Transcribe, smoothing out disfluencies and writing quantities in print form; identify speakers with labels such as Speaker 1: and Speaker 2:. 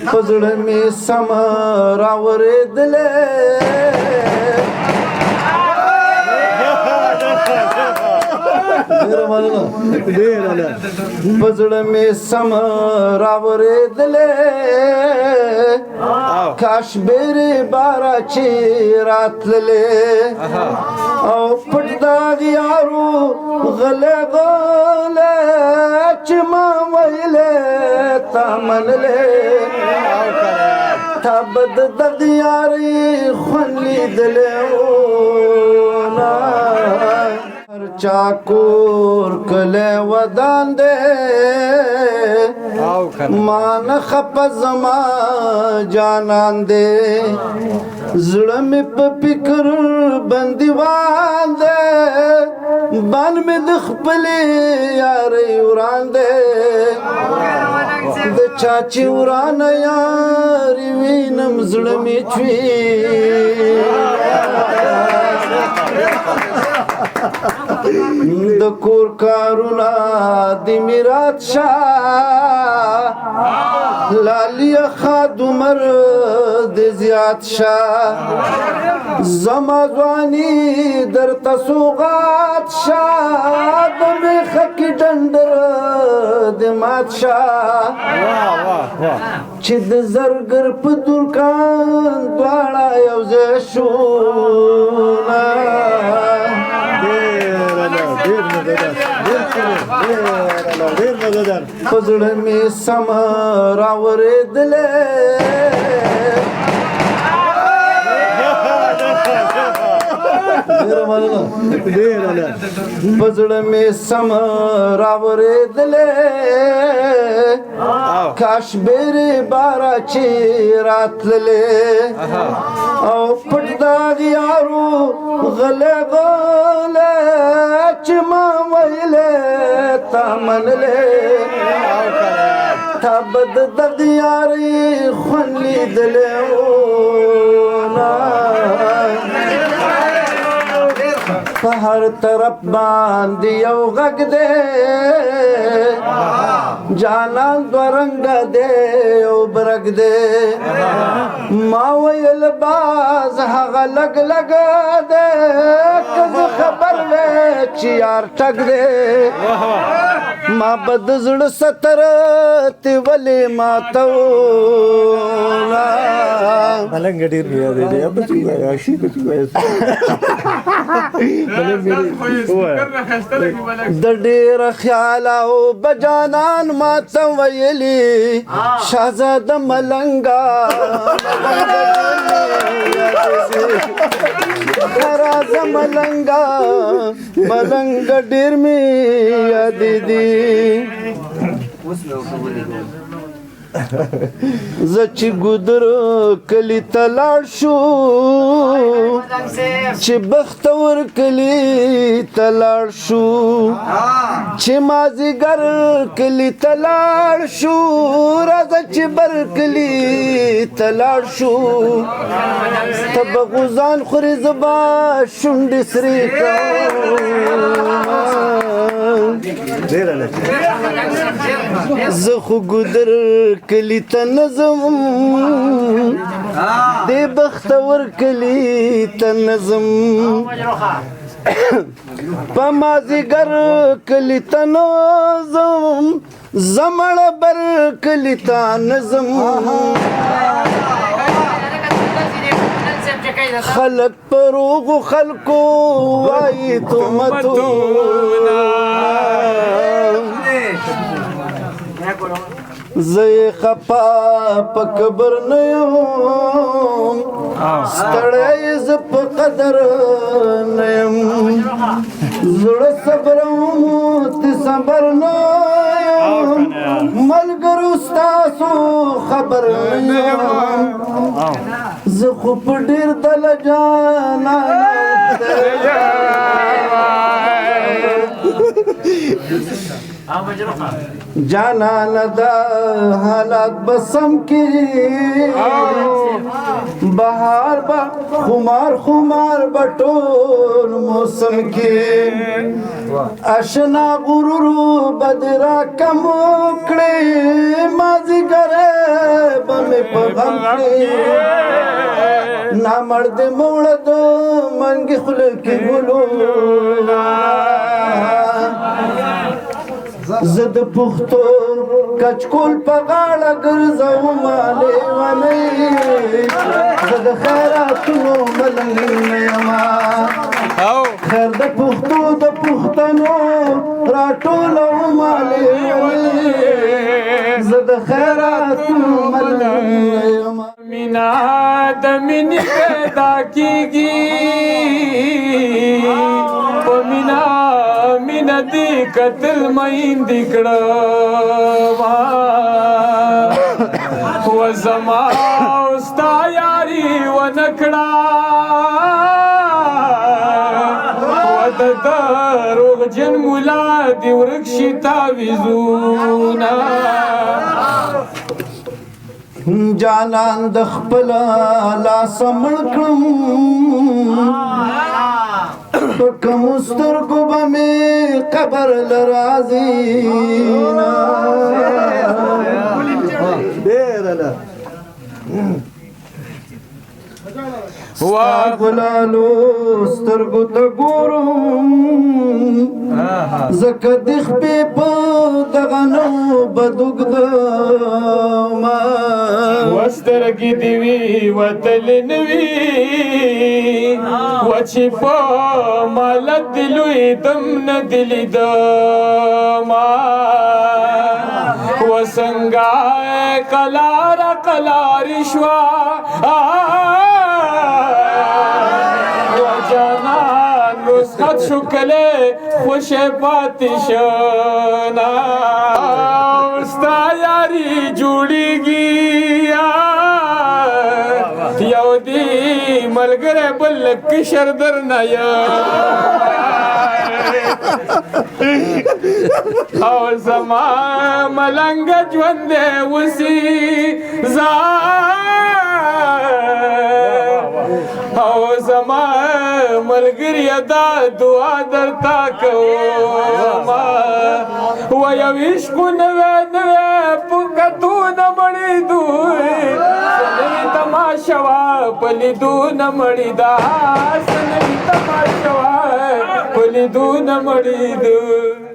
Speaker 1: پزړه مې سم راورېدلې پزړه مې سم راورېدلې کاش بیرې بارا چې راتللې او پټ داغ یارو غلې غلې چې ما ویلې تا منلې تا بد دغ یاري خوند لیدلې چاکور کله ودان دے مان خپ زما جانان دے زړه مې په فکر بندیوان دے بان مې د خپلې یارې وران دے د چاچی وران یارې وینم زړه مې چوي د کور کارونه د میرات شاه لالی خاد عمر د زیات شاه زما ځواني درته سوغات شاه د میخه کې ډنډر د مات شاه چې د زرګر په دکان دواړه یو ځای شو پزړه مې سم راورېدلې پزړه مې سم راورېدلې کاش بیرې بارا چې راتللې او پټ داغ یارو غلې غلې چې ما ویلې تا منلې تا بد دغ یاري خوند لیدلې په هر طرف باندې یو غږ دی جانان دو رنګ دی او برګ دی ما ویل باز هغه لګ لګ دی که زه خبر وې چې یار ټګ دی ما بد زړه ستر تی ولې ماتولا
Speaker 2: ملنګ ډېر بیا دی اب څه وایي شي څه وایي
Speaker 1: د ډېر خیال او بجانان ماته ویلي شهزاده ملنګا راز ملنګا ملنګ ډېر مې یاد دي زه چې ګودر کلي ته لاړ شو چې بختور کلي ته لاړ شو چې مازدیګر کلي ته لاړ شو راځه چې بر کلي ته لاړ شو ته به غوزان خورې زه به شونډې سرې کوم زه خو ګودر کلی ته نظم دې بختور کلی ته نظم په مازدیګر کلی ته نظم زمړه بر کلی ته نظم خلق پروغ خلقو وای تو متونا زه خپا په قبر نه یم ستړی زه په قدر نه یم زړه صبروم ته صبر نه یم ملګرو ستاسو خبر نه یم زه خو په ډېر دل جانا جانان دا حالات بسم کی بہار با خمار خمار بٹول موسم کی اشنا غرور بدرا کم کڑی مازی گرے بمی پغم کڑی نا مرد مولد منگی خلق گلو زد پختون کچکول پغاڑا گرزو مالی ونی زد خیراتونو ملنگی یما خیر د پختو د پختنو راټولو مالی ونی زد خیراتونو ملنگی یما
Speaker 3: مینا د مینې پیدا کیږي په مینا مینا دې قتل میندې کړه و زما او ستا یاري ونه کړه و د دروغجن ملا دې ورک شي تعویذونه
Speaker 1: جانان د خپل لاس مړ کړم په کوم سترګو به مې قبر لرازي ستا ګلالو سترګو ته ګورم زکه د خپې په دغه نوبت اوږدما
Speaker 3: وسترګې دې وي وتلې نه وي و چې په مالت دې لوی دم نه دې لیدما و څنګه قلاره قلارې شوه رسخت شو کله خوش پاتې شنا ستا یاري جوړیږي یو دی ملګری بل کشر درنه او زما ملنګ ژوند وسی او زما ملګری دا دعا درتا کوما و یو عشق نوې نوې پکتو نه مړې دوی سنوي تماشا وا پلیدو نه مړې دا سنوي تماشا وا پلیدو نه مړې دوی